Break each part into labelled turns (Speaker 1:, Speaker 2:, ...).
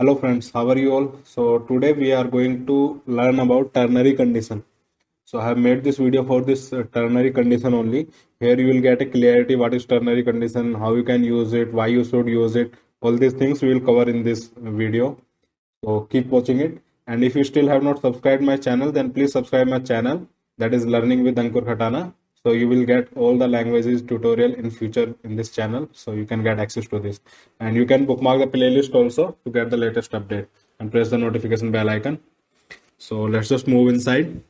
Speaker 1: Hello friends, how are you all? So today we are going to learn about ternary condition. So I have made this video for this ternary condition only. Here you will get a clarity what is ternary condition, how you can use it, why you should use it. All these things we will cover in this video. So keep watching it. And if you still have not subscribed my channel, then please subscribe my channel. That is Learning with Ankur Khatana. So you will get all the languages tutorial in future in this channel. So you can get access to this. And you can bookmark the playlist also to get the latest update and press the notification bell icon. So let's just move inside.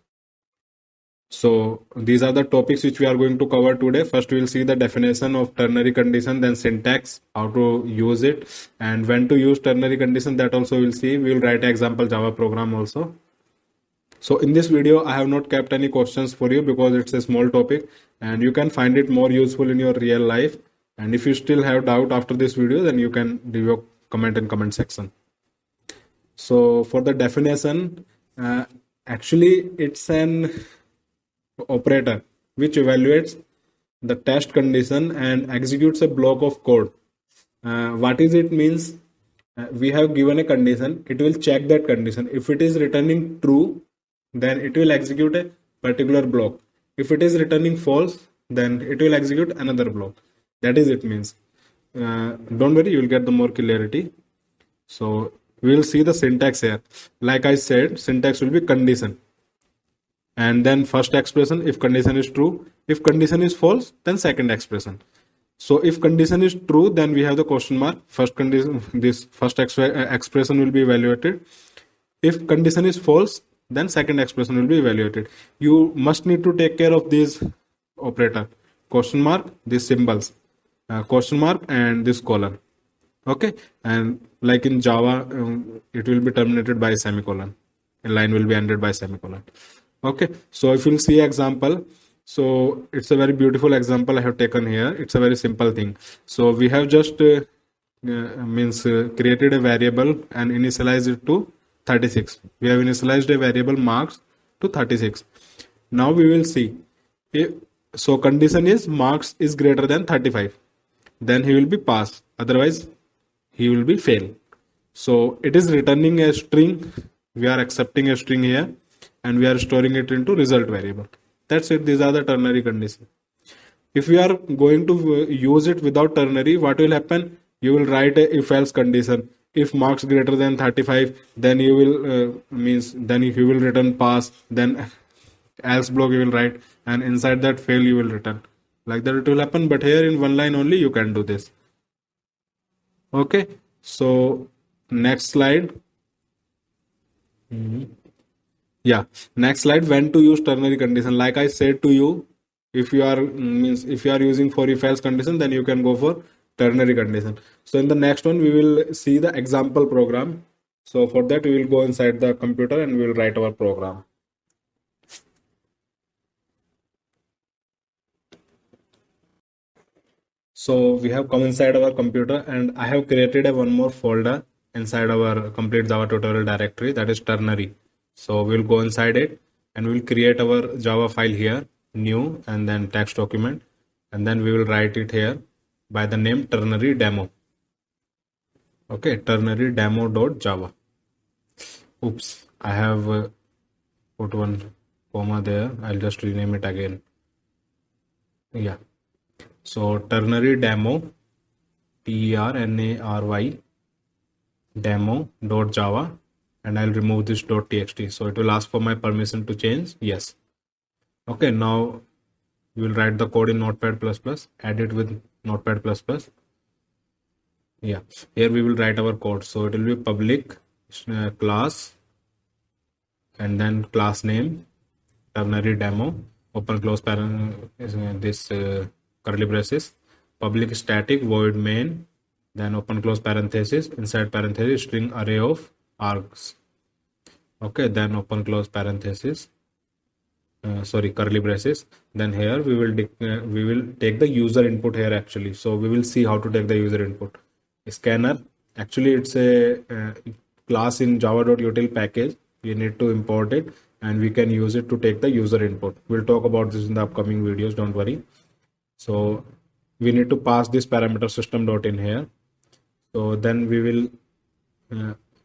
Speaker 1: So these are the topics which we are going to cover today. First, we will see the definition of ternary condition, then syntax, how to use it, and when to use ternary condition. That also we'll see. We will write an example Java program also. So in this video, I have not kept any questions for you because it's a small topic and you can find it more useful in your real life. And if you still have doubt after this video, then you can leave your comment in comment section. So for the definition, actually it's an operator which evaluates the test condition and executes a block of code. What is it means? We have given a condition, it will check that condition. If it is returning true, then it will execute a particular block. If it is returning false, then it will execute another block. That is it means. Don't worry, you will get the more clarity. So we will see the syntax here. Like I said, syntax will be condition. And then first expression if condition is true. If condition is false, then second expression. So if condition is true, then we have the question mark. First condition, this first expression will be evaluated. If condition is false, then second expression will be evaluated. You must need to take care of these operator, question mark, these symbols, question mark and this colon. Okay, and like in Java, it will be terminated by semicolon. A line will be ended by semicolon. Okay, so if you'll see example, so it's a very beautiful example I have taken here. It's a very simple thing. So we have just created a variable and initialized it to 36. We have initialized a variable marks to 36. Now we will see. So condition is marks is greater than 35. Then he will be pass. Otherwise, he will be fail. So it is returning a string. We are accepting a string here and we are storing it into result variable. That's it. These are the ternary conditions. If we are going to use it without ternary, what will happen? You will write a if else condition. If marks greater than 35, then you will then you will return pass. Then else block you will write, and inside that fail you will return. Like that it will happen. But here in one line only you can do this. Okay. So next slide. Yeah, next slide. When to use ternary condition? Like I said to you, if you are using for if else condition, then you can go for ternary condition. So in the next one, we will see the example program. So for that, we will go inside the computer and we will write our program. So we have come inside our computer and I have created a one more folder inside our complete Java tutorial directory, that is ternary. So we'll go inside it and we'll create our Java file here, new, and then text document, and then we will write it here by the name ternary demo. Okay, ternary demo.java. Oops, I have put one comma there. I'll just rename it again. Yeah. So ternary demo, ternary demo.java, and I'll remove this .txt. So it will ask for my permission to change. Yes. Okay, now we will write the code in Notepad++, add it with Notepad++. Yeah, here we will write our code. So it will be public class and then class name, ternary demo, open close curly braces, public static void main, then open close parenthesis, inside parenthesis string array of args. Okay, then open close parenthesis, curly braces. Then here we will take the user input here actually. So we will see how to take the user input. Scanner, actually it's a class in java.util package. We need to import it and we can use it to take the user input. We'll talk about this in the upcoming videos, don't worry. So we need to pass this parameter system.in here. So then we will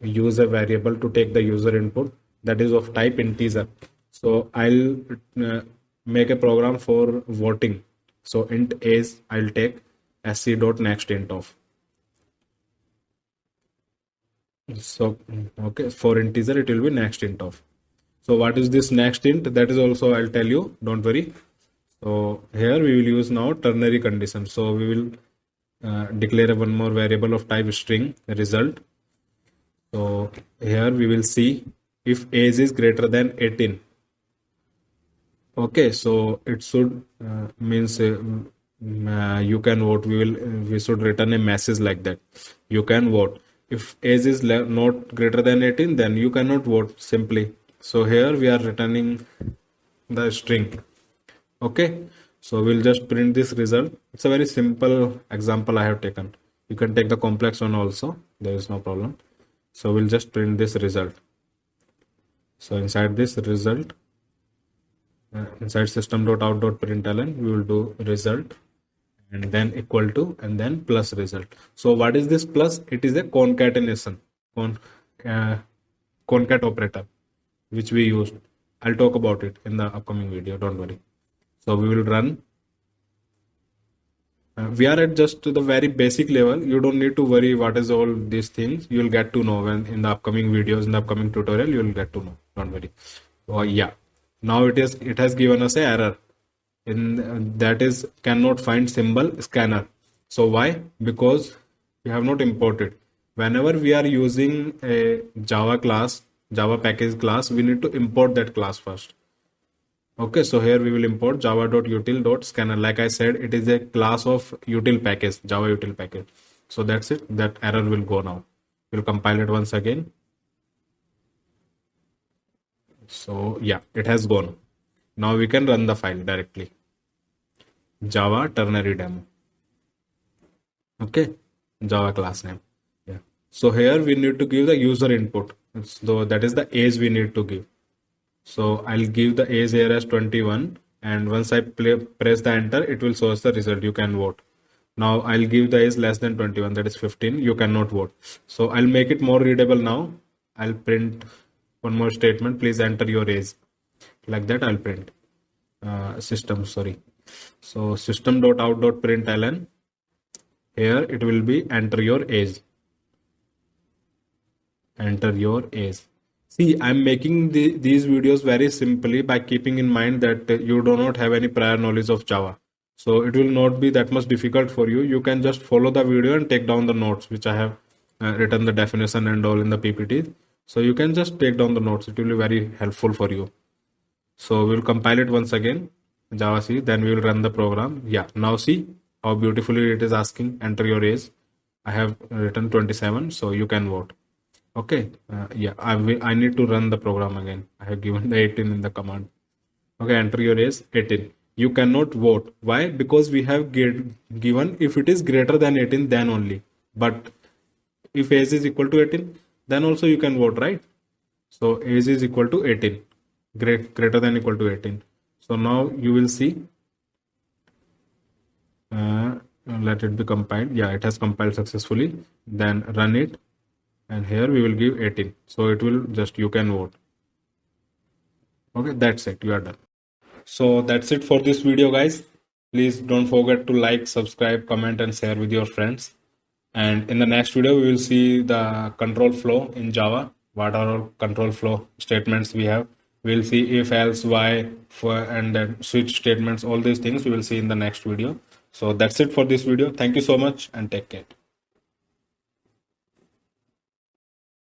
Speaker 1: use a variable to take the user input that is of type integer. So I'll make a program for voting. So int age I'll take sc dot next int of. So okay, for integer it will be next int of. So what is this next int? That is also I'll tell you, don't worry. So here we will use now ternary condition. So we will declare one more variable of type string result. So here we will see if age is greater than 18. Okay, so it should means you can vote. We should return a message like that. You can vote. If age is not greater than 18, then you cannot vote simply. So here we are returning the string. Okay, so we'll just print this result. It's a very simple example I have taken. You can take the complex one also. There is no problem. So we'll just print this result. So inside this result, inside system.out.println, we will do result and then equal to and then plus result. So what is this plus? It is a concatenation, concat operator, which we used. I'll talk about it in the upcoming video, don't worry. So we will run. We are at just the very basic level. You don't need to worry what is all these things. You will get to know when in the upcoming videos, in the upcoming tutorial, you will get to know. Don't worry. Oh yeah. Now it has given us a error. That is cannot find symbol scanner. So why? Because we have not imported. Whenever we are using a Java class, Java package class, we need to import that class first. Okay, so here we will import java.util.scanner. Like I said, it is a class of util package, Java util package. So that's it. That error will go now. We'll compile it once again. So yeah, it has gone. Now we can run the file directly. Java ternary demo. Okay, Java class name. Yeah. So here we need to give the user input. So that is the age we need to give. So I'll give the age here as 21, and once I press the enter, it will show us the result. You can vote. Now I'll give the age less than 21, that is 15. You cannot vote. So I'll make it more readable now. I'll print one more statement. Please enter your age. Like that I'll print. System, sorry. So system.out.println. Here it will be enter your age. Enter your age. See, I'm making these videos very simply by keeping in mind that you do not have any prior knowledge of Java. So it will not be that much difficult for you. You can just follow the video and take down the notes, which I have written the definition and all in the PPT. So you can just take down the notes. It will be very helpful for you. So we'll compile it once again, Java C, then we will run the program. Yeah, now see how beautifully it is asking, enter your age. I have written 27, so you can vote. Okay, yeah, I need to run the program again. I have given the 18 in the command. Okay, enter your age 18. You cannot vote. Why? Because we have given if it is greater than 18, then only. But if age is equal to 18, then also you can vote, right? So age is equal to 18, greater than equal to 18. So now you will see. Let it be compiled. Yeah, it has compiled successfully. Then run it. And here we will give 18. So it will just, you can vote. Okay, that's it. You are done. So that's it for this video, guys. Please don't forget to like, subscribe, comment, and share with your friends. And in the next video, we will see the control flow in Java. What are all control flow statements we have. We'll see if, else, why, for, and then switch statements. All these things we will see in the next video. So that's it for this video. Thank you so much and take care.